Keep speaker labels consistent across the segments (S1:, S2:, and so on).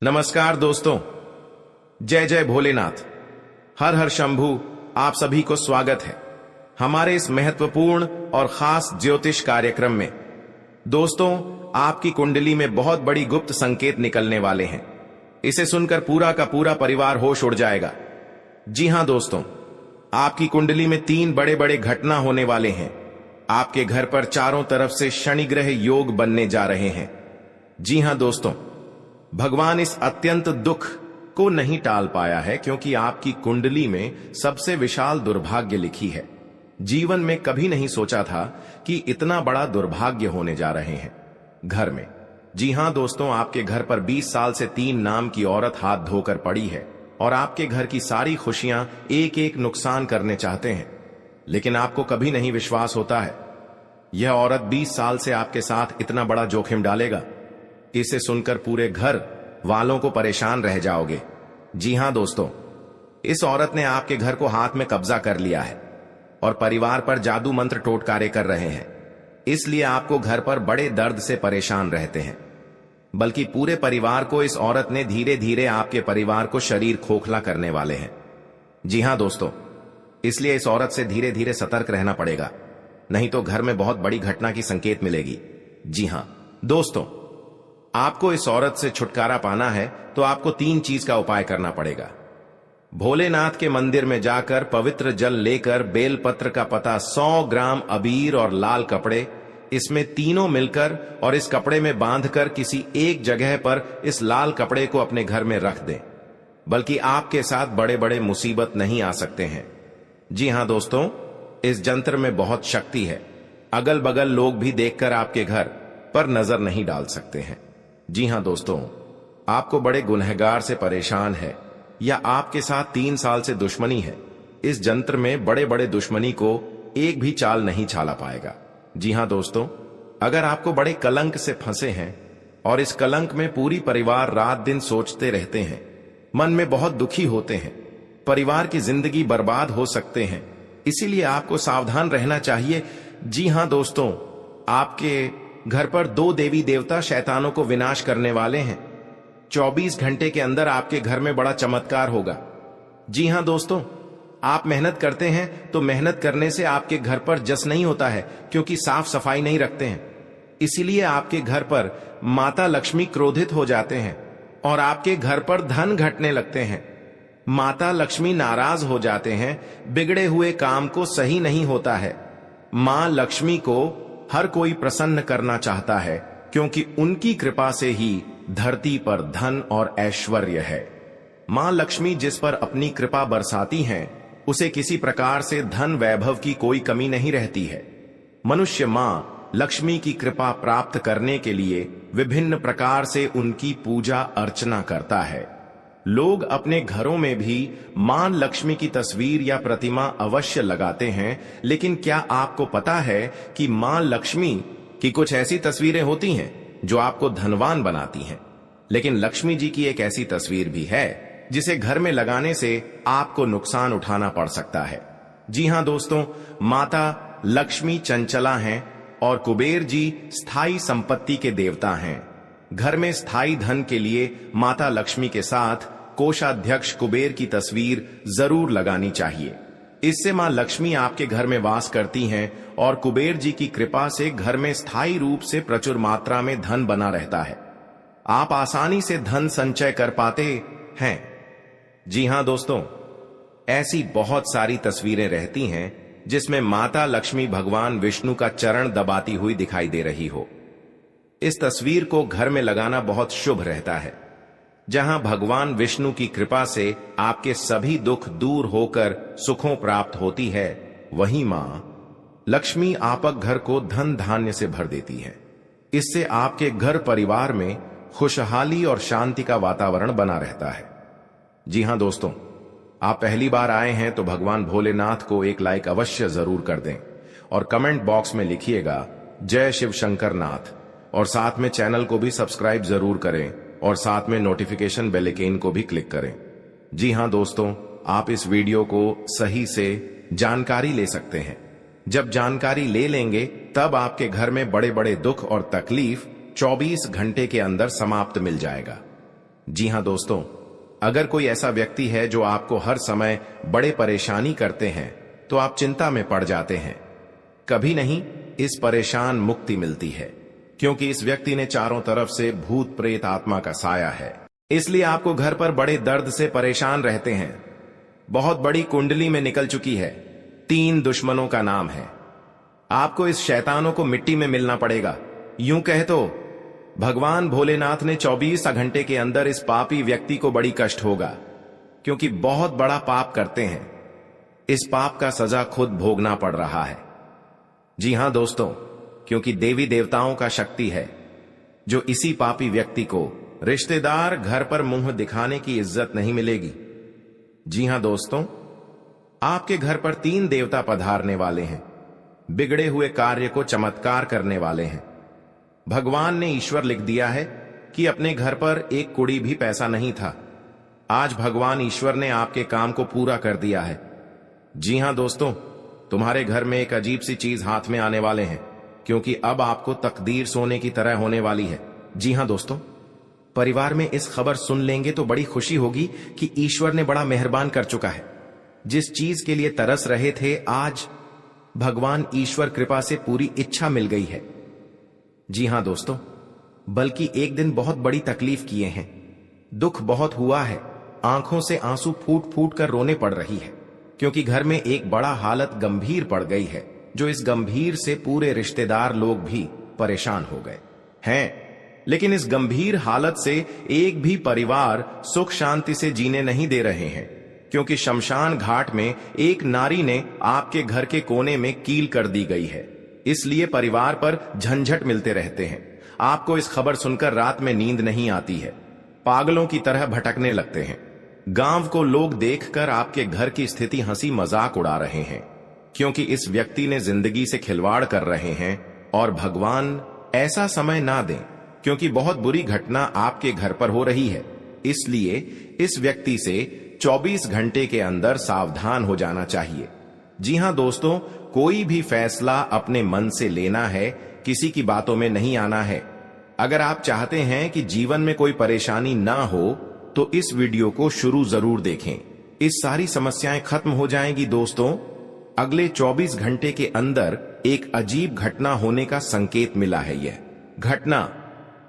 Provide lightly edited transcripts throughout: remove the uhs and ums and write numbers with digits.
S1: नमस्कार दोस्तों, जय जय भोलेनाथ, हर हर शंभू। आप सभी को स्वागत है हमारे इस महत्वपूर्ण और खास ज्योतिष कार्यक्रम में। दोस्तों, आपकी कुंडली में बहुत बड़ी गुप्त संकेत निकलने वाले हैं। इसे सुनकर पूरा का पूरा परिवार होश उड़ जाएगा। जी हां दोस्तों, आपकी कुंडली में 3 बड़े बड़े घटना होने वाले हैं। आपके घर पर चारों तरफ से शनि ग्रह योग बनने जा रहे हैं। जी हां दोस्तों, भगवान इस अत्यंत दुख को नहीं टाल पाया है, क्योंकि आपकी कुंडली में सबसे विशाल दुर्भाग्य लिखी है। जीवन में कभी नहीं सोचा था कि इतना बड़ा दुर्भाग्य होने जा रहे हैं घर में। जी हां दोस्तों, आपके घर पर 20 साल से 3 नाम की औरत हाथ धोकर पड़ी है और आपके घर की सारी खुशियां एक एक नुकसान करने चाहते हैं, लेकिन आपको कभी नहीं विश्वास होता है यह औरत 20 साल से आपके साथ इतना बड़ा जोखिम डालेगा। इसे सुनकर पूरे घर वालों को परेशान रह जाओगे। जी हां दोस्तों, इस औरत ने आपके घर को हाथ में कब्जा कर लिया है और परिवार पर जादू मंत्र टोटकारे कर रहे हैं। इसलिए आपको घर पर बड़े दर्द से परेशान रहते हैं। बल्कि पूरे परिवार को इस औरत ने धीरे धीरे आपके परिवार को शरीर खोखला करने वाले हैं। जी हां दोस्तों, इसलिए इस औरत से धीरे धीरे सतर्क रहना पड़ेगा, नहीं तो घर में बहुत बड़ी घटना की संकेत मिलेगी। जी हां दोस्तों, आपको इस औरत से छुटकारा पाना है तो आपको 3 चीज का उपाय करना पड़ेगा। भोलेनाथ के मंदिर में जाकर पवित्र जल लेकर बेलपत्र का पता, 100 ग्राम अबीर और लाल कपड़े, इसमें तीनों मिलकर और इस कपड़े में बांधकर किसी एक जगह पर इस लाल कपड़े को अपने घर में रख दें। बल्कि आपके साथ बड़े बड़े मुसीबत नहीं आ सकते हैं। जी हां दोस्तों, इस जंत्र में बहुत शक्ति है। अगल बगल लोग भी देखकर आपके घर पर नजर नहीं डाल सकते हैं। जी हां दोस्तों, आपको बड़े गुनहगार से परेशान है या आपके साथ 3 साल से दुश्मनी है, इस जंत्र में बड़े बड़े दुश्मनी को एक भी चाल नहीं छाला पाएगा। जी हां दोस्तों, अगर आपको बड़े कलंक से फंसे हैं और इस कलंक में पूरी परिवार रात दिन सोचते रहते हैं, मन में बहुत दुखी होते हैं, परिवार की जिंदगी बर्बाद हो सकते हैं, इसीलिए आपको सावधान रहना चाहिए। जी हां दोस्तों, आपके घर पर 2 देवी देवता शैतानों को विनाश करने वाले हैं। 24 घंटे के अंदर आपके घर में बड़ा चमत्कार होगा। जी हां दोस्तों, आप मेहनत करते हैं तो मेहनत करने से आपके घर पर जस नहीं होता है, क्योंकि साफ सफाई नहीं रखते हैं। इसीलिए आपके घर पर माता लक्ष्मी क्रोधित हो जाते हैं और आपके घर पर धन घटने लगते हैं। माता लक्ष्मी नाराज हो जाते हैं, बिगड़े हुए काम को सही नहीं होता है। मां लक्ष्मी को हर कोई प्रसन्न करना चाहता है, क्योंकि उनकी कृपा से ही धरती पर धन और ऐश्वर्य है। मां लक्ष्मी जिस पर अपनी कृपा बरसाती हैं, उसे किसी प्रकार से धन वैभव की कोई कमी नहीं रहती है। मनुष्य मां लक्ष्मी की कृपा प्राप्त करने के लिए विभिन्न प्रकार से उनकी पूजा अर्चना करता है। लोग अपने घरों में भी मां लक्ष्मी की तस्वीर या प्रतिमा अवश्य लगाते हैं, लेकिन क्या आपको पता है कि मां लक्ष्मी की कुछ ऐसी तस्वीरें होती हैं जो आपको धनवान बनाती हैं, लेकिन लक्ष्मी जी की एक ऐसी तस्वीर भी है जिसे घर में लगाने से आपको नुकसान उठाना पड़ सकता है। जी हां दोस्तों, माता लक्ष्मी चंचला हैं और कुबेर जी स्थायी संपत्ति के देवता हैं। घर में स्थायी धन के लिए माता लक्ष्मी के साथ कोषाध्यक्ष कुबेर की तस्वीर जरूर लगानी चाहिए। इससे मां लक्ष्मी आपके घर में वास करती हैं और कुबेर जी की कृपा से घर में स्थायी रूप से प्रचुर मात्रा में धन बना रहता है। आप आसानी से धन संचय कर पाते हैं। जी हां दोस्तों, ऐसी बहुत सारी तस्वीरें रहती हैं जिसमें माता लक्ष्मी भगवान विष्णु का चरण दबाती हुई दिखाई दे रही हो। इस तस्वीर को घर में लगाना बहुत शुभ रहता है। जहां भगवान विष्णु की कृपा से आपके सभी दुख दूर होकर सुखों प्राप्त होती है, वहीं मां लक्ष्मी आपक घर को धन धान्य से भर देती है। इससे आपके घर परिवार में खुशहाली और शांति का वातावरण बना रहता है। जी हां दोस्तों, आप पहली बार आए हैं तो भगवान भोलेनाथ को एक लाइक अवश्य जरूर कर दें और कमेंट बॉक्स में लिखिएगा जय शिव शंकर नाथ, और साथ में चैनल को भी सब्सक्राइब जरूर करें और साथ में नोटिफिकेशन बेल आइकन को भी क्लिक करें। जी हां दोस्तों, आप इस वीडियो को सही से जानकारी ले सकते हैं। जब जानकारी ले लेंगे तब आपके घर में बड़े बड़े दुख और तकलीफ 24 घंटे के अंदर समाप्त मिल जाएगा। जी हां दोस्तों, अगर कोई ऐसा व्यक्ति है जो आपको हर समय बड़े परेशानी करते हैं तो आप चिंता में पड़ जाते हैं। कभी नहीं, इस परेशान मुक्ति मिलती है, क्योंकि इस व्यक्ति ने चारों तरफ से भूत प्रेत आत्मा का साया है। इसलिए आपको घर पर बड़े दर्द से परेशान रहते हैं। बहुत बड़ी कुंडली में निकल चुकी है, 3 दुश्मनों का नाम है। आपको इस शैतानों को मिट्टी में मिलना पड़ेगा। यूं कहे तो भगवान भोलेनाथ ने 24 घंटे के अंदर इस पापी व्यक्ति को बड़ी कष्ट होगा, क्योंकि बहुत बड़ा पाप करते हैं। इस पाप का सजा खुद भोगना पड़ रहा है। जी हां दोस्तों, क्योंकि देवी देवताओं का शक्ति है जो इसी पापी व्यक्ति को रिश्तेदार घर पर मुंह दिखाने की इज्जत नहीं मिलेगी। जी हां दोस्तों, आपके घर पर 3 देवता पधारने वाले हैं, बिगड़े हुए कार्य को चमत्कार करने वाले हैं। भगवान ने ईश्वर लिख दिया है कि अपने घर पर एक कुड़ी भी पैसा नहीं था। आज भगवान ईश्वर ने आपके काम को पूरा कर दिया है। जी हां दोस्तों, तुम्हारे घर में एक अजीब सी चीज हाथ में आने वाले हैं, क्योंकि अब आपको तकदीर सोने की तरह होने वाली है। जी हां दोस्तों, परिवार में इस खबर सुन लेंगे तो बड़ी खुशी होगी कि ईश्वर ने बड़ा मेहरबान कर चुका है। जिस चीज के लिए तरस रहे थे, आज भगवान ईश्वर कृपा से पूरी इच्छा मिल गई है। जी हां दोस्तों, बल्कि एक दिन बहुत बड़ी तकलीफ किए हैं। दुख बहुत हुआ है, आंखों से आंसू फूट फूट कर रोने पड़ रही है, क्योंकि घर में एक बड़ा हालत गंभीर पड़ गई है, जो इस गंभीर से पूरे रिश्तेदार लोग भी परेशान हो गए हैं। लेकिन इस गंभीर हालत से एक भी परिवार सुख शांति से जीने नहीं दे रहे हैं, क्योंकि शमशान घाट में एक नारी ने आपके घर के कोने में कील कर दी गई है। इसलिए परिवार पर झंझट मिलते रहते हैं। आपको इस खबर सुनकर रात में नींद नहीं आती है, पागलों की तरह भटकने लगते हैं। गांव को लोग देखकर आपके घर की स्थिति हंसी मजाक उड़ा रहे हैं, क्योंकि इस व्यक्ति ने जिंदगी से खिलवाड़ कर रहे हैं। और भगवान ऐसा समय ना दें, क्योंकि बहुत बुरी घटना आपके घर पर हो रही है। इसलिए इस व्यक्ति से 24 घंटे के अंदर सावधान हो जाना चाहिए। जी हां दोस्तों, कोई भी फैसला अपने मन से लेना है, किसी की बातों में नहीं आना है। अगर आप चाहते हैं कि जीवन में कोई परेशानी ना हो तो इस वीडियो को शुरू जरूर देखें। इस सारी समस्याएं खत्म हो जाएंगी दोस्तों। अगले 24 घंटे के अंदर एक अजीब घटना होने का संकेत मिला है। यह घटना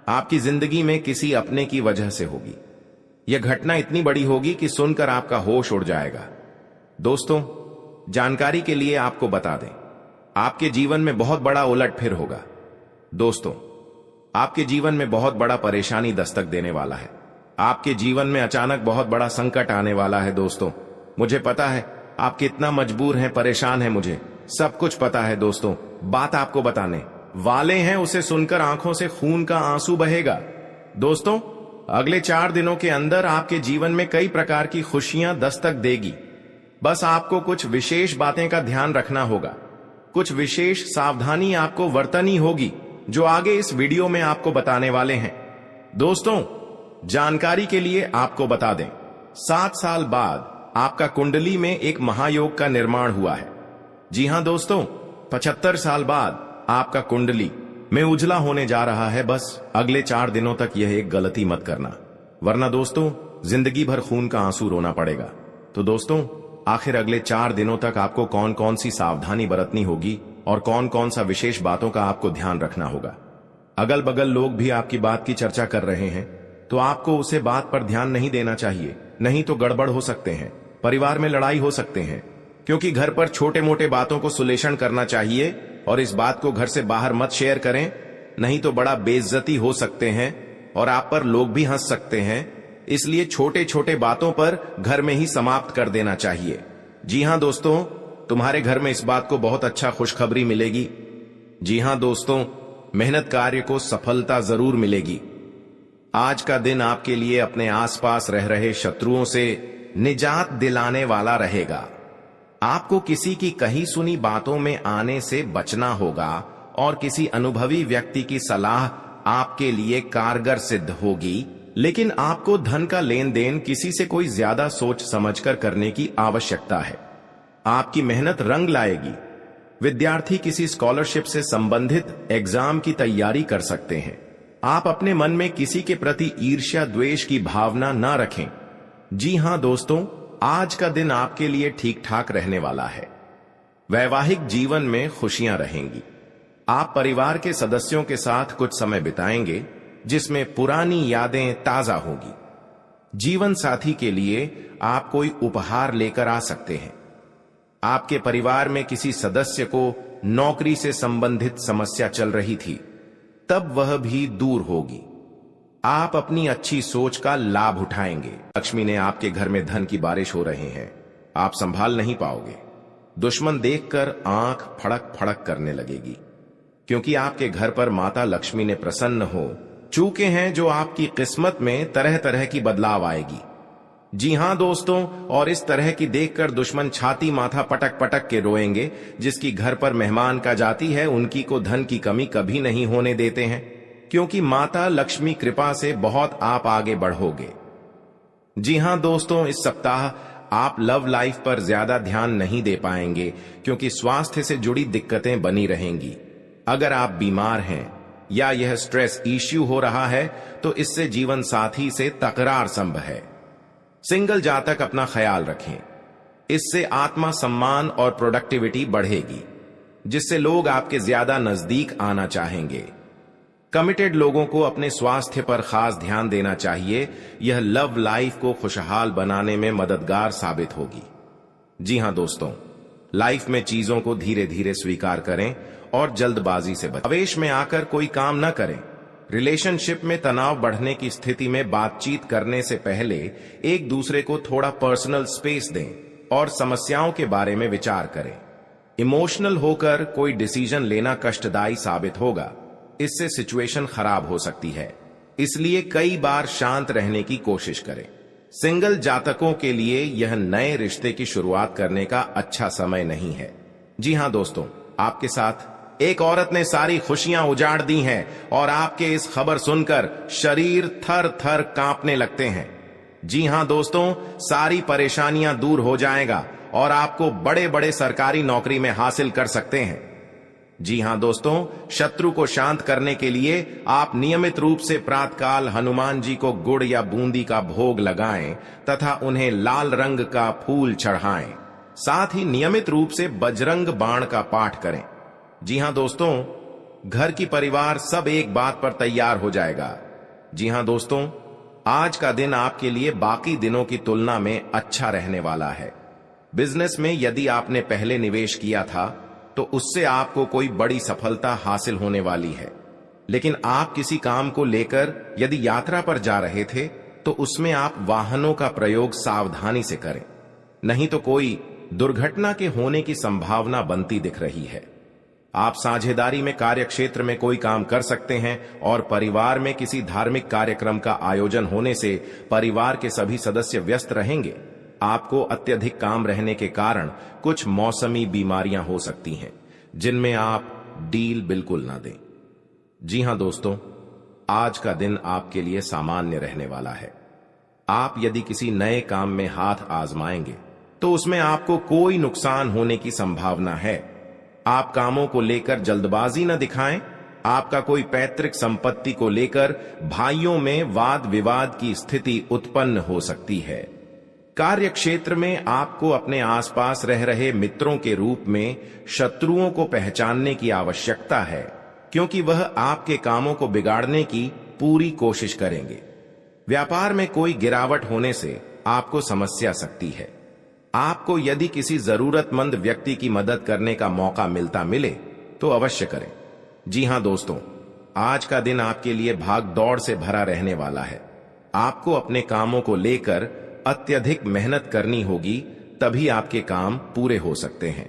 S1: आपकी जिंदगी में किसी अपने की वजह से होगी। यह घटना इतनी बड़ी होगी कि सुनकर आपका होश उड़ जाएगा। दोस्तों, जानकारी के लिए आपको बता दें, आपके जीवन में बहुत बड़ा उलटफेर होगा। दोस्तों, आपके जीवन में बहुत बड़ा परेशानी दस्तक देने वाला है। आपके जीवन में अचानक बहुत बड़ा संकट आने वाला है। दोस्तों, मुझे पता है आप कितना मजबूर हैं, परेशान हैं, मुझे सब कुछ पता है। दोस्तों, बात आपको बताने वाले हैं, उसे सुनकर आंखों से खून का आंसू बहेगा। दोस्तों, अगले 4 दिनों के अंदर आपके जीवन में कई प्रकार की खुशियां दस्तक देगी। बस आपको कुछ विशेष बातें का ध्यान रखना होगा, कुछ विशेष सावधानी आपको बरतनी होगी, जो आगे इस वीडियो में आपको बताने वाले हैं। दोस्तों, जानकारी के लिए आपको बता दें, 7 साल बाद आपका कुंडली में एक महायोग का निर्माण हुआ है। जी हां दोस्तों, 75 साल बाद आपका कुंडली में उजला होने जा रहा है। बस अगले 4 दिनों तक यह एक गलती मत करना, वरना दोस्तों जिंदगी भर खून का आंसू रोना पड़ेगा। तो दोस्तों, आखिर अगले 4 दिनों तक आपको कौन कौन सी सावधानी बरतनी होगी और कौन कौन सा विशेष बातों का आपको ध्यान रखना होगा। अगल बगल लोग भी आपकी बात की चर्चा कर रहे हैं, तो आपको उसे बात पर ध्यान नहीं देना चाहिए, नहीं तो गड़बड़ हो सकते हैं, परिवार में लड़ाई हो सकते हैं। क्योंकि घर पर छोटे मोटे बातों को सुलेशन करना चाहिए और इस बात को घर से बाहर मत शेयर करें, नहीं तो बड़ा बेइज्जती हो सकते हैं और आप पर लोग भी हंस सकते हैं। इसलिए छोटे छोटे बातों पर घर में ही समाप्त कर देना चाहिए। जी हां दोस्तों, तुम्हारे घर में इस बात को बहुत अच्छा खुशखबरी मिलेगी। जी हां दोस्तों, मेहनत कार्य को सफलता जरूर मिलेगी। आज का दिन आपके लिए अपने आसपास रह रहे शत्रुओं से निजात दिलाने वाला रहेगा। आपको किसी की कही सुनी बातों में आने से बचना होगा और किसी अनुभवी व्यक्ति की सलाह आपके लिए कारगर सिद्ध होगी। लेकिन आपको धन का लेन देन किसी से कोई ज्यादा सोच समझकर करने की आवश्यकता है। आपकी मेहनत रंग लाएगी। विद्यार्थी किसी स्कॉलरशिप से संबंधित एग्जाम की तैयारी कर सकते हैं। आप अपने मन में किसी के प्रति ईर्ष्या द्वेष की भावना ना रखें। जी हां दोस्तों, आज का दिन आपके लिए ठीक ठाक रहने वाला है। वैवाहिक जीवन में खुशियां रहेंगी। आप परिवार के सदस्यों के साथ कुछ समय बिताएंगे जिसमें पुरानी यादें ताजा होगी। जीवन साथी के लिए आप कोई उपहार लेकर आ सकते हैं। आपके परिवार में किसी सदस्य को नौकरी से संबंधित समस्या चल रही थी, तब वह भी दूर होगी। आप अपनी अच्छी सोच का लाभ उठाएंगे। लक्ष्मी ने आपके घर में धन की बारिश हो रहे हैं। आप संभाल नहीं पाओगे। दुश्मन देखकर आंख फड़क फड़क करने लगेगी, क्योंकि आपके घर पर माता लक्ष्मी ने प्रसन्न हो चूके हैं, जो आपकी किस्मत में तरह तरह की बदलाव आएगी। जी हां दोस्तों, और इस तरह की देखकर दुश्मन छाती माथा पटक पटक के रोएंगे। जिसकी घर पर मेहमान का जाती है, उनकी को धन की कमी कभी नहीं होने देते हैं, क्योंकि माता लक्ष्मी कृपा से बहुत आप आगे बढ़ोगे। जी हां दोस्तों, इस सप्ताह आप लव लाइफ पर ज्यादा ध्यान नहीं दे पाएंगे, क्योंकि स्वास्थ्य से जुड़ी दिक्कतें बनी रहेंगी। अगर आप बीमार हैं या यह स्ट्रेस इश्यू हो रहा है, तो इससे जीवन साथी से तकरार संभव है। सिंगल जातक अपना ख्याल रखें। इससे आत्मा सम्मान और प्रोडक्टिविटी बढ़ेगी, जिससे लोग आपके ज्यादा नजदीक आना चाहेंगे। कमिटेड लोगों को अपने स्वास्थ्य पर खास ध्यान देना चाहिए। यह लव लाइफ को खुशहाल बनाने में मददगार साबित होगी। जी हां दोस्तों, लाइफ में चीजों को धीरे धीरे स्वीकार करें और जल्दबाजी से बचें। आवेश में आकर कोई काम न करें। रिलेशनशिप में तनाव बढ़ने की स्थिति में बातचीत करने से पहले एक दूसरे को थोड़ा पर्सनल स्पेस दें और समस्याओं के बारे में विचार करें। इमोशनल होकर कोई डिसीजन लेना कष्टदायी साबित होगा। इससे सिचुएशन खराब हो सकती है, इसलिए कई बार शांत रहने की कोशिश करें। सिंगल जातकों के लिए यह नए रिश्ते की शुरुआत करने का अच्छा समय नहीं है। जी हां दोस्तों, आपके साथ एक औरत ने सारी खुशियां उजाड़ दी हैं और आपके इस खबर सुनकर शरीर थर थर कांपने लगते हैं। जी हां दोस्तों, सारी परेशानियां दूर हो जाएगा और आपको बड़े बड़े सरकारी नौकरी में हासिल कर सकते हैं। जी हां दोस्तों, शत्रु को शांत करने के लिए आप नियमित रूप से प्रातःकाल हनुमान जी को गुड़ या बूंदी का भोग लगाएं तथा उन्हें लाल रंग का फूल चढ़ाएं। साथ ही नियमित रूप से बजरंग बाण का पाठ करें। जी हां दोस्तों, घर की परिवार सब एक बात पर तैयार हो जाएगा। जी हां दोस्तों, आज का दिन आपके लिए बाकी दिनों की तुलना में अच्छा रहने वाला है। बिजनेस में यदि आपने पहले निवेश किया था, तो उससे आपको कोई बड़ी सफलता हासिल होने वाली है। लेकिन आप किसी काम को लेकर यदि यात्रा पर जा रहे थे, तो उसमें आप वाहनों का प्रयोग सावधानी से करें, नहीं तो कोई दुर्घटना के होने की संभावना बनती दिख रही है। आप साझेदारी में कार्य क्षेत्र में कोई काम कर सकते हैं और परिवार में किसी धार्मिक कार्यक्रम का आयोजन होने से परिवार के सभी सदस्य व्यस्त रहेंगे। आपको अत्यधिक काम रहने के कारण कुछ मौसमी बीमारियां हो सकती हैं, जिनमें आप डील बिल्कुल ना दें। जी हां दोस्तों, आज का दिन आपके लिए सामान्य रहने वाला है। आप यदि किसी नए काम में हाथ आजमाएंगे, तो उसमें आपको कोई नुकसान होने की संभावना है। आप कामों को लेकर जल्दबाजी न दिखाएं। आपका कोई पैतृक संपत्ति को लेकर भाइयों में वाद विवाद की स्थिति उत्पन्न हो सकती है। कार्य क्षेत्र में आपको अपने आसपास रह रहे मित्रों के रूप में शत्रुओं को पहचानने की आवश्यकता है, क्योंकि वह आपके कामों को बिगाड़ने की पूरी कोशिश करेंगे। व्यापार में कोई गिरावट होने से आपको समस्या सकती है। आपको यदि किसी जरूरतमंद व्यक्ति की मदद करने का मौका मिले तो अवश्य करें। जी हां दोस्तों, आज का दिन आपके लिए भाग दौड़ से भरा रहने वाला है। आपको अपने कामों को लेकर अत्यधिक मेहनत करनी होगी, तभी आपके काम पूरे हो सकते हैं।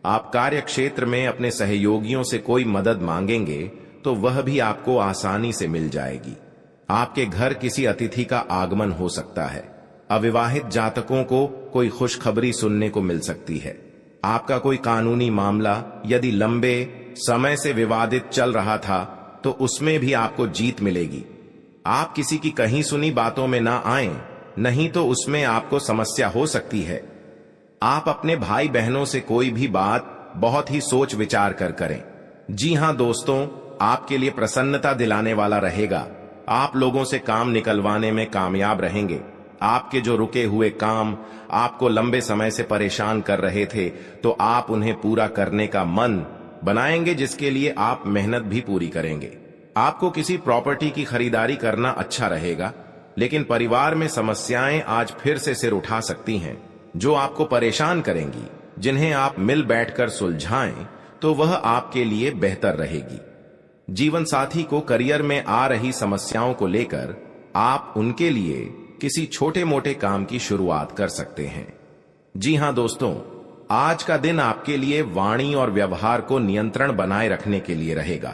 S1: आप कार्य क्षेत्र में अपने सहयोगियों से कोई मदद मांगेंगे तो वह भी आपको आसानी से मिल जाएगी। आपके घर किसी अतिथि का आगमन हो सकता है। अविवाहित जातकों को कोई खुशखबरी सुनने को मिल सकती है। आपका कोई कानूनी मामला यदि लंबे समय से विवादित चल रहा था, तो उसमें भी आपको जीत मिलेगी। आप किसी की कहीं सुनी बातों में ना आएं, नहीं तो उसमें आपको समस्या हो सकती है। आप अपने भाई बहनों से कोई भी बात बहुत ही सोच विचार कर करें। जी हां दोस्तों, आपके लिए प्रसन्नता दिलाने वाला रहेगा। आप लोगों से काम निकलवाने में कामयाब रहेंगे। आपके जो रुके हुए काम आपको लंबे समय से परेशान कर रहे थे, तो आप उन्हें पूरा करने का मन बनाएंगे, जिसके लिए आप मेहनत भी पूरी करेंगे। आपको किसी प्रॉपर्टी की खरीदारी करना अच्छा रहेगा, लेकिन परिवार में समस्याएं आज फिर से सिर उठा सकती हैं, जो आपको परेशान करेंगी। जिन्हें आप मिल बैठकर सुलझाएं तो वह आपके लिए बेहतर रहेगी। जीवन साथी को करियर में आ रही समस्याओं को लेकर आप उनके लिए किसी छोटे मोटे काम की शुरुआत कर सकते हैं। जी हां दोस्तों, आज का दिन आपके लिए वाणी और व्यवहार को नियंत्रण बनाए रखने के लिए रहेगा।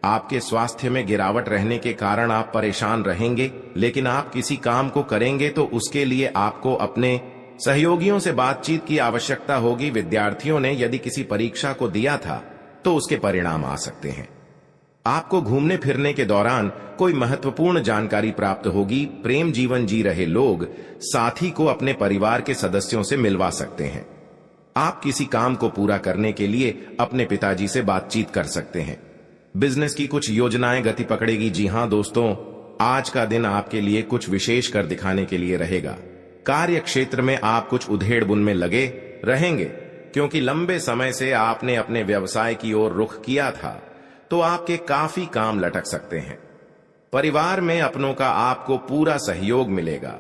S1: आपके स्वास्थ्य में गिरावट रहने के कारण आप परेशान रहेंगे, लेकिन आप किसी काम को करेंगे तो उसके लिए आपको अपने सहयोगियों से बातचीत की आवश्यकता होगी। विद्यार्थियों ने यदि किसी परीक्षा को दिया था तो उसके परिणाम आ सकते हैं। आपको घूमने फिरने के दौरान कोई महत्वपूर्ण जानकारी प्राप्त होगी। प्रेम जीवन जी रहे लोग साथी को अपने परिवार के सदस्यों से मिलवा सकते हैं। आप किसी काम को पूरा करने के लिए अपने पिताजी से बातचीत कर सकते हैं। बिजनेस की कुछ योजनाएं गति पकड़ेगी। जी हां दोस्तों, आज का दिन आपके लिए कुछ विशेष कर दिखाने के लिए रहेगा। कार्य क्षेत्र में आप कुछ उधेड़-बुन में लगे रहेंगे, क्योंकि लंबे समय से आपने अपने व्यवसाय की ओर रुख किया था, तो आपके काफी काम लटक सकते हैं। परिवार में अपनों का आपको पूरा सहयोग मिलेगा।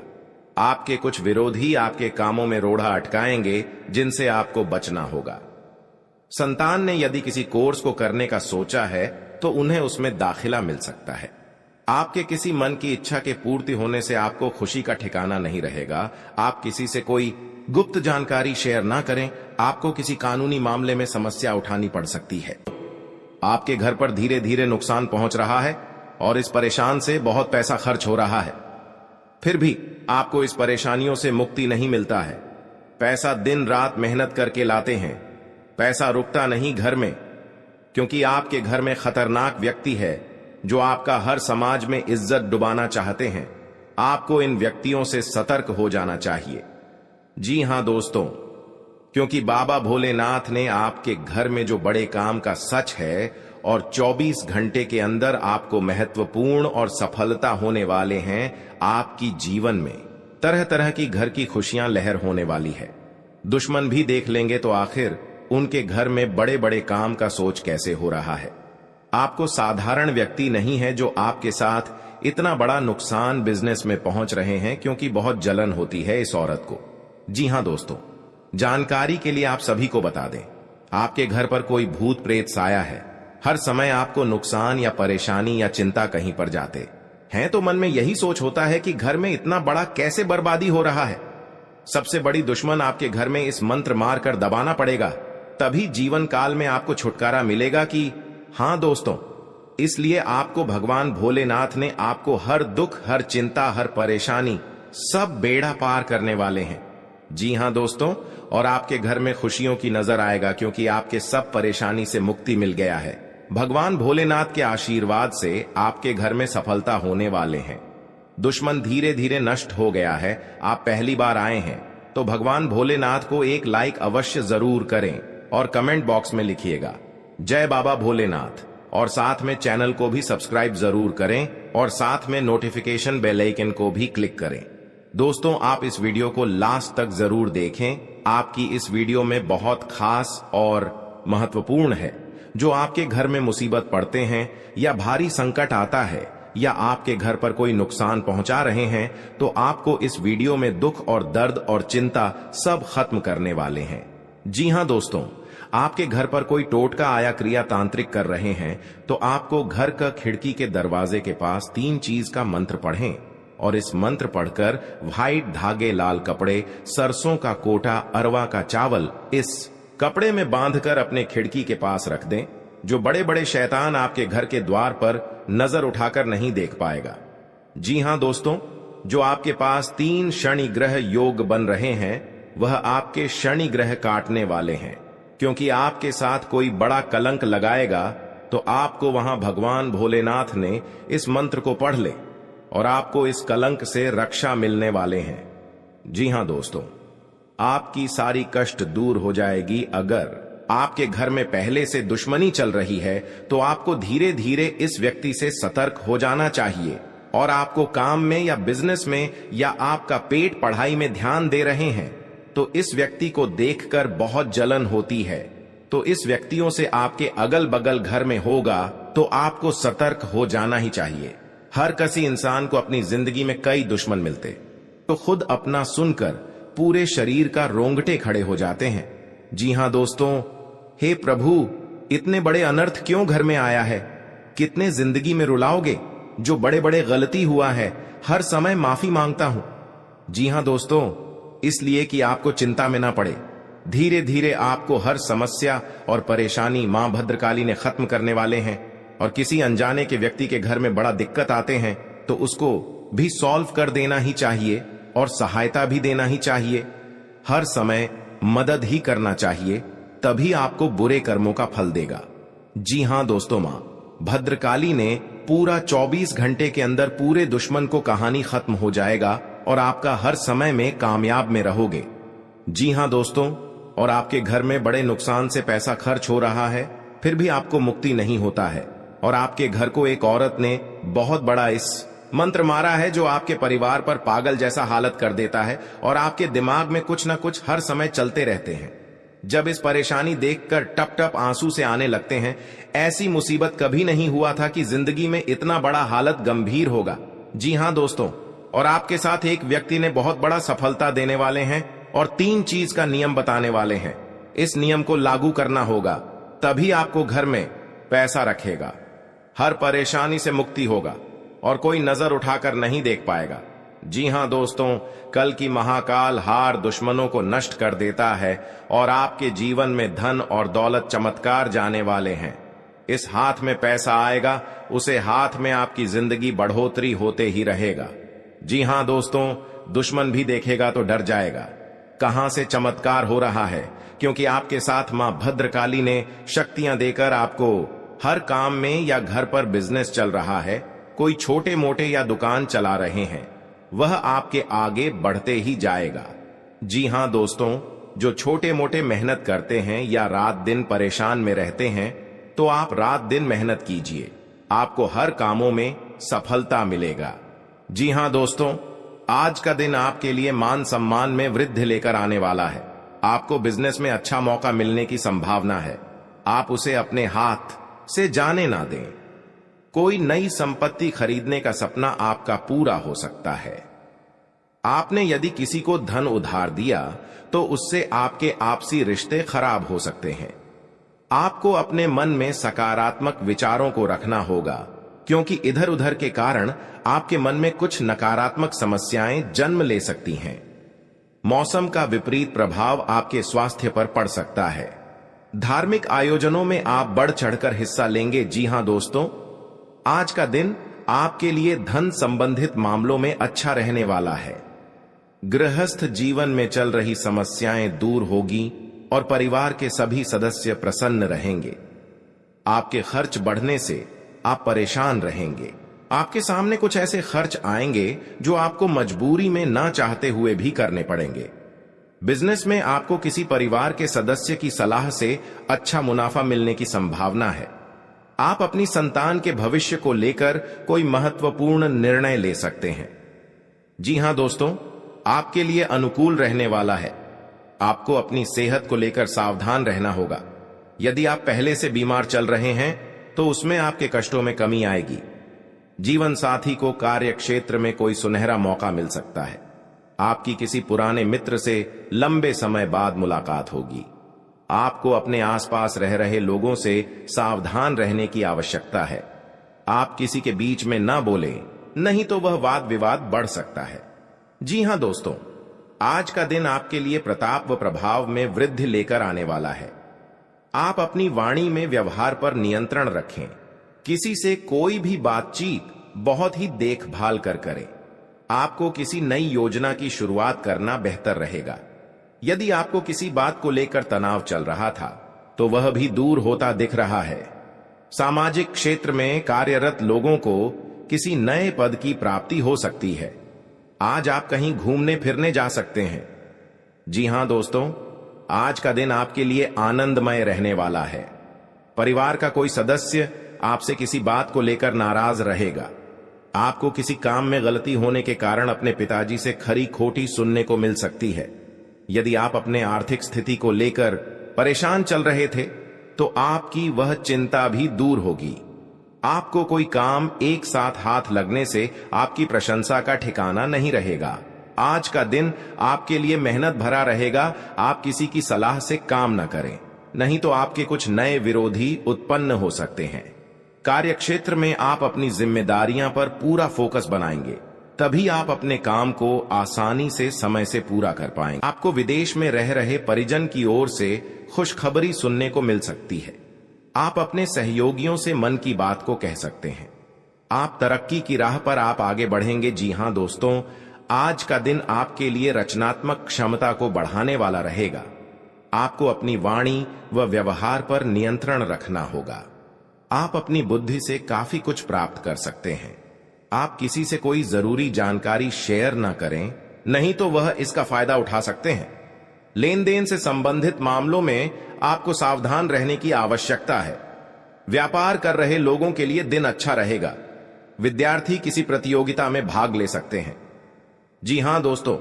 S1: आपके कुछ विरोधी आपके कामों में रोड़ा अटकाएंगे, जिनसे आपको बचना होगा। संतान ने यदि किसी कोर्स को करने का सोचा है तो उन्हें उसमें दाखिला मिल सकता है। आपके किसी मन की इच्छा के पूर्ति होने से आपको खुशी का ठिकाना नहीं रहेगा। आप किसी से कोई गुप्त जानकारी शेयर ना करें। आपको किसी कानूनी मामले में समस्या उठानी पड़ सकती है। आपके घर पर धीरे धीरे नुकसान पहुंच रहा है और इस परेशान से बहुत पैसा खर्च हो रहा है। फिर भी आपको इस परेशानियों से मुक्ति नहीं मिलता है। पैसा दिन रात मेहनत करके लाते हैं, पैसा रुकता नहीं घर में, क्योंकि आपके घर में खतरनाक व्यक्ति है जो आपका हर समाज में इज्जत डुबाना चाहते हैं। आपको इन व्यक्तियों से सतर्क हो जाना चाहिए। जी हां दोस्तों, क्योंकि बाबा भोलेनाथ ने आपके घर में जो बड़े काम का सच है और 24 घंटे के अंदर आपको महत्वपूर्ण और सफलता होने वाले हैं। आपकी जीवन में तरह तरह की घर की खुशियां लहर होने वाली है। दुश्मन भी देख लेंगे तो आखिर उनके घर में बड़े बड़े काम का सोच कैसे हो रहा है। आपको साधारण व्यक्ति नहीं है जो आपके साथ इतना बड़ा नुकसान बिजनेस में पहुंच रहे हैं, क्योंकि बहुत जलन होती है इस औरत को। जी हां दोस्तों, जानकारी के लिए आप सभी को बता दें, आपके घर पर कोई भूत प्रेत साया है। हर समय आपको नुकसान या परेशानी या चिंता कहीं पर जाते हैं तो मन में यही सोच होता है कि घर में इतना बड़ा कैसे बर्बादी हो रहा है। सबसे बड़ी दुश्मन आपके घर में इस मंत्र मार कर दबाना पड़ेगा, तभी जीवन काल में आपको छुटकारा मिलेगा। कि हां दोस्तों, इसलिए आपको भगवान भोलेनाथ ने आपको हर दुख, हर चिंता, हर परेशानी, सब बेड़ा पार करने वाले हैं। जी हां दोस्तों, और आपके घर में खुशियों की नजर आएगा, क्योंकि आपके सब परेशानी से मुक्ति मिल गया है। भगवान भोलेनाथ के आशीर्वाद से आपके घर में सफलता होने वाले हैं। दुश्मन धीरे धीरे नष्ट हो गया है। आप पहली बार आए हैं तो भगवान भोलेनाथ को एक लाइक अवश्य जरूर करें और कमेंट बॉक्स में लिखिएगा जय बाबा भोलेनाथ, और साथ में चैनल को भी सब्सक्राइब जरूर करें और साथ में नोटिफिकेशन बेल आइकन को भी क्लिक करें। दोस्तों, आप इस वीडियो को लास्ट तक जरूर देखें। आपकी इस वीडियो में बहुत खास और महत्वपूर्ण है। जो आपके घर में मुसीबत पड़ते हैं या भारी संकट आता है या आपके घर पर कोई नुकसान पहुंचा रहे हैं, तो आपको इस वीडियो में दुख और दर्द और चिंता सब खत्म करने वाले हैं। जी हां दोस्तों, आपके घर पर कोई टोटका आया क्रिया तांत्रिक कर रहे हैं तो आपको घर का खिड़की के दरवाजे के पास 3 चीज का मंत्र पढ़ें और इस मंत्र पढ़कर व्हाइट धागे, लाल कपड़े, सरसों का कोटा, अरवा का चावल इस कपड़े में बांधकर अपने खिड़की के पास रख दें। जो बड़े बड़े शैतान आपके घर के द्वार पर नजर उठाकर नहीं देख पाएगा। जी हां दोस्तों, जो आपके पास 3 शनि ग्रह योग बन रहे हैं, वह आपके शनि ग्रह काटने वाले हैं। क्योंकि आपके साथ कोई बड़ा कलंक लगाएगा तो आपको वहां भगवान भोलेनाथ ने इस मंत्र को पढ़ ले और आपको इस कलंक से रक्षा मिलने वाले हैं। जी हां दोस्तों, आपकी सारी कष्ट दूर हो जाएगी अगर आपके घर में पहले से दुश्मनी चल रही है तो आपको धीरे धीरे इस व्यक्ति से सतर्क हो जाना चाहिए। और आपको काम में या बिजनेस में या आपका पेट पढ़ाई में ध्यान दे रहे हैं तो इस व्यक्ति को देखकर बहुत जलन होती है, तो इस व्यक्तियों से आपके अगल बगल घर में होगा तो आपको सतर्क हो जाना ही चाहिए। हर किसी इंसान को अपनी जिंदगी में कई दुश्मन मिलते तो खुद अपना सुनकर पूरे शरीर का रोंगटे खड़े हो जाते हैं। जी हां दोस्तों, हे प्रभु, इतने बड़े अनर्थ क्यों घर में आया है? कितने जिंदगी में रुलाओगे? जो बड़े बड़े गलती हुआ है हर समय माफी मांगता हूं। जी हां दोस्तों, इसलिए कि आपको चिंता में ना पड़े। धीरे धीरे आपको हर समस्या और परेशानी मां भद्रकाली ने खत्म करने वाले हैं। और किसी अनजाने के व्यक्ति के घर में बड़ा दिक्कत आते हैं तो उसको भी सॉल्व कर देना ही चाहिए और सहायता भी देना ही चाहिए। हर समय मदद ही करना चाहिए, तभी आपको बुरे कर्मों का फल देगा। जी हां दोस्तों, मां भद्रकाली ने पूरा 24 घंटे के अंदर पूरे दुश्मन को कहानी खत्म हो जाएगा और आपका हर समय में कामयाब में रहोगे। जी हां दोस्तों, और आपके घर में बड़े नुकसान से पैसा खर्च हो रहा है फिर भी आपको मुक्ति नहीं होता है। और आपके घर को एक औरत ने बहुत बड़ा इस मंत्र मारा है जो आपके परिवार पर पागल जैसा हालत कर देता है और आपके दिमाग में कुछ ना कुछ हर समय चलते रहते हैं। जब इस परेशानी देखकर टप टप आंसू से आने लगते हैं, ऐसी मुसीबत कभी नहीं हुआ था कि जिंदगी में इतना बड़ा हालत गंभीर होगा। जी हां दोस्तों, और आपके साथ एक व्यक्ति ने बहुत बड़ा सफलता देने वाले हैं और 3 चीज का नियम बताने वाले हैं। इस नियम को लागू करना होगा, तभी आपको घर में पैसा रखेगा, हर परेशानी से मुक्ति होगा और कोई नजर उठाकर नहीं देख पाएगा। जी हां दोस्तों, कल की महाकाल हार दुश्मनों को नष्ट कर देता है और आपके जीवन में धन और दौलत चमत्कार जाने वाले हैं। इस हाथ में पैसा आएगा, उसे हाथ में आपकी जिंदगी बढ़ोतरी होते ही रहेगा। जी हां दोस्तों, दुश्मन भी देखेगा तो डर जाएगा। कहां से चमत्कार हो रहा है? क्योंकि आपके साथ मां भद्रकाली ने शक्तियां देकर आपको हर काम में या घर पर बिजनेस चल रहा है, कोई छोटे मोटे या दुकान चला रहे हैं, वह आपके आगे बढ़ते ही जाएगा। जी हां दोस्तों, जो छोटे मोटे मेहनत करते हैं या रात दिन परेशान में रहते हैं तो आप रात दिन मेहनत कीजिए, आपको हर कामों में सफलता मिलेगा। जी हां दोस्तों, आज का दिन आपके लिए मान सम्मान में वृद्धि लेकर आने वाला है। आपको बिजनेस में अच्छा मौका मिलने की संभावना है, आप उसे अपने हाथ से जाने ना दें। कोई नई संपत्ति खरीदने का सपना आपका पूरा हो सकता है। आपने यदि किसी को धन उधार दिया तो उससे आपके आपसी रिश्ते खराब हो सकते हैं। आपको अपने मन में सकारात्मक विचारों को रखना होगा, क्योंकि इधर उधर के कारण आपके मन में कुछ नकारात्मक समस्याएं जन्म ले सकती हैं। मौसम का विपरीत प्रभाव आपके स्वास्थ्य पर पड़ सकता है। धार्मिक आयोजनों में आप बढ़ चढ़कर हिस्सा लेंगे। जी हां दोस्तों, आज का दिन आपके लिए धन संबंधित मामलों में अच्छा रहने वाला है। गृहस्थ जीवन में चल रही समस्याएं दूर होगी और परिवार के सभी सदस्य प्रसन्न रहेंगे। आपके खर्च बढ़ने से आप परेशान रहेंगे। आपके सामने कुछ ऐसे खर्च आएंगे जो आपको मजबूरी में ना चाहते हुए भी करने पड़ेंगे। बिजनेस में आपको किसी परिवार के सदस्य की सलाह से अच्छा मुनाफा मिलने की संभावना है। आप अपनी संतान के भविष्य को लेकर कोई महत्वपूर्ण निर्णय ले सकते हैं। जी हां दोस्तों, आपके लिए अनुकूल रहने वाला है। आपको अपनी सेहत को लेकर सावधान रहना होगा। यदि आप पहले से बीमार चल रहे हैं तो उसमें आपके कष्टों में कमी आएगी। जीवन साथी को कार्य क्षेत्र में कोई सुनहरा मौका मिल सकता है। आपकी किसी पुराने मित्र से लंबे समय बाद मुलाकात होगी। आपको अपने आसपास रह रहे लोगों से सावधान रहने की आवश्यकता है। आप किसी के बीच में ना बोलें, नहीं तो वह वाद विवाद बढ़ सकता है। जी हां दोस्तों, आज का दिन आपके लिए प्रताप व प्रभाव में वृद्धि लेकर आने वाला है। आप अपनी वाणी में व्यवहार पर नियंत्रण रखें। किसी से कोई भी बातचीत बहुत ही देखभाल कर करें। आपको किसी नई योजना की शुरुआत करना बेहतर रहेगा। यदि आपको किसी बात को लेकर तनाव चल रहा था तो वह भी दूर होता दिख रहा है। सामाजिक क्षेत्र में कार्यरत लोगों को किसी नए पद की प्राप्ति हो सकती है। आज आप कहीं घूमने फिरने जा सकते हैं। जी हां दोस्तों, आज का दिन आपके लिए आनंदमय रहने वाला है। परिवार का कोई सदस्य आपसे किसी बात को लेकर नाराज रहेगा। आपको किसी काम में गलती होने के कारण अपने पिताजी से खरी खोटी सुनने को मिल सकती है। यदि आप अपने आर्थिक स्थिति को लेकर परेशान चल रहे थे तो आपकी वह चिंता भी दूर होगी। आपको कोई काम एक साथ हाथ लगने से आपकी प्रशंसा का ठिकाना नहीं रहेगा। आज का दिन आपके लिए मेहनत भरा रहेगा। आप किसी की सलाह से काम न करें, नहीं तो आपके कुछ नए विरोधी उत्पन्न हो सकते हैं। कार्यक्षेत्र में आप अपनी जिम्मेदारियां पर पूरा फोकस बनाएंगे, तभी आप अपने काम को आसानी से समय से पूरा कर पाएंगे। आपको विदेश में रह रहे परिजन की ओर से खुशखबरी सुनने को मिल सकती है। आप अपने सहयोगियों से मन की बात को कह सकते हैं। आप तरक्की की राह पर आप आगे बढ़ेंगे। जी हां दोस्तों, आज का दिन आपके लिए रचनात्मक क्षमता को बढ़ाने वाला रहेगा। आपको अपनी वाणी व व्यवहार पर नियंत्रण रखना होगा। आप अपनी बुद्धि से काफी कुछ प्राप्त कर सकते हैं। आप किसी से कोई जरूरी जानकारी शेयर न करें, नहीं तो वह इसका फायदा उठा सकते हैं। लेन देन से संबंधित मामलों में आपको सावधान रहने की आवश्यकता है। व्यापार कर रहे लोगों के लिए दिन अच्छा रहेगा। विद्यार्थी किसी प्रतियोगिता में भाग ले सकते हैं। जी हां दोस्तों,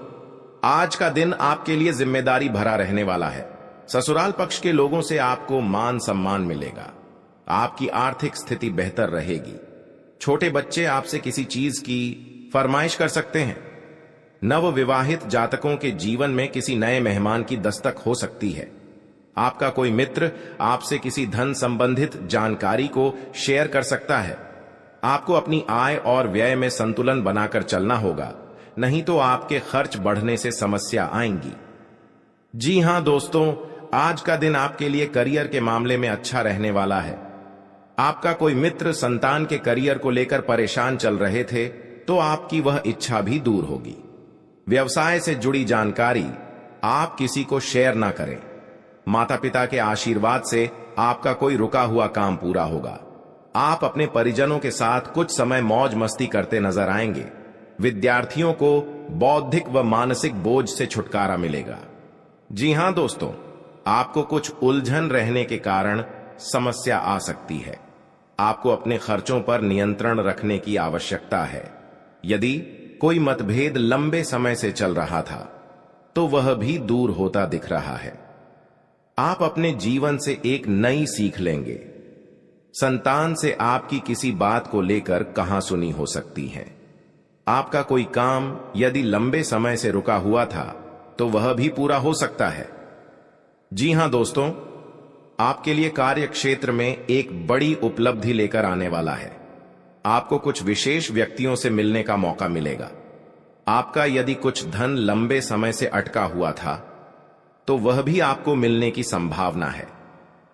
S1: आज का दिन आपके लिए जिम्मेदारी भरा रहने वाला है। ससुराल पक्ष के लोगों से आपको मान सम्मान मिलेगा। आपकी आर्थिक स्थिति बेहतर रहेगी। छोटे बच्चे आपसे किसी चीज की फरमाइश कर सकते हैं। नव विवाहित जातकों के जीवन में किसी नए मेहमान की दस्तक हो सकती है। आपका कोई मित्र आपसे किसी धन संबंधित जानकारी को शेयर कर सकता है। आपको अपनी आय और व्यय में संतुलन बनाकर चलना होगा, नहीं तो आपके खर्च बढ़ने से समस्या आएंगी। जी हां दोस्तों, आज का दिन आपके लिए करियर के मामले में अच्छा रहने वाला है। आपका कोई मित्र संतान के करियर को लेकर परेशान चल रहे थे तो आपकी वह इच्छा भी दूर होगी। व्यवसाय से जुड़ी जानकारी आप किसी को शेयर ना करें। माता पिता के आशीर्वाद से आपका कोई रुका हुआ काम पूरा होगा। आप अपने परिजनों के साथ कुछ समय मौज मस्ती करते नजर आएंगे। विद्यार्थियों को बौद्धिक व मानसिक बोझ से छुटकारा मिलेगा। जी हां दोस्तों, आपको कुछ उलझन रहने के कारण समस्या आ सकती है। आपको अपने खर्चों पर नियंत्रण रखने की आवश्यकता है। यदि कोई मतभेद लंबे समय से चल रहा था तो वह भी दूर होता दिख रहा है। आप अपने जीवन से एक नई सीख लेंगे। संतान से आपकी किसी बात को लेकर कहां सुनी हो सकती है। आपका कोई काम यदि लंबे समय से रुका हुआ था तो वह भी पूरा हो सकता है। जी हां दोस्तों, आपके लिए कार्य क्षेत्र में एक बड़ी उपलब्धि लेकर आने वाला है। आपको कुछ विशेष व्यक्तियों से मिलने का मौका मिलेगा। आपका यदि कुछ धन लंबे समय से अटका हुआ था तो वह भी आपको मिलने की संभावना है।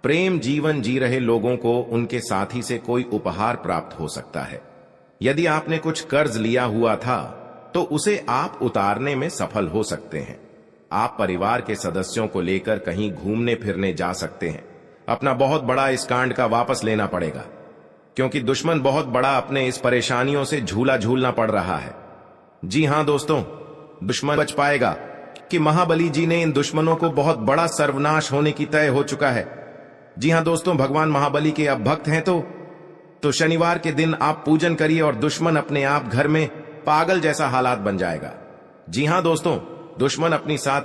S1: प्रेम जीवन जी रहे लोगों को उनके साथी से कोई उपहार प्राप्त हो सकता है। यदि आपने कुछ कर्ज लिया हुआ था तो उसे आप उतारने में सफल हो सकते हैं। आप परिवार के सदस्यों को लेकर कहीं घूमने फिरने जा सकते हैं। अपना बहुत बड़ा इस कांड का वापस लेना पड़ेगा, क्योंकि दुश्मन बहुत बड़ा अपने इस परेशानियों से झूला झूलना पड़ रहा है। जी हां दोस्तों, दुश्मन बच पाएगा कि महाबली जी ने इन दुश्मनों को बहुत बड़ा सर्वनाश होने की तय हो चुका है। जी हां दोस्तों, भगवान महाबली के आप भक्त हैं तो शनिवार के दिन आप पूजन करिए और दुश्मन अपने आप घर में पागल जैसा हालात बन जाएगा। जी हां दोस्तों, दुश्मन अपनी साथ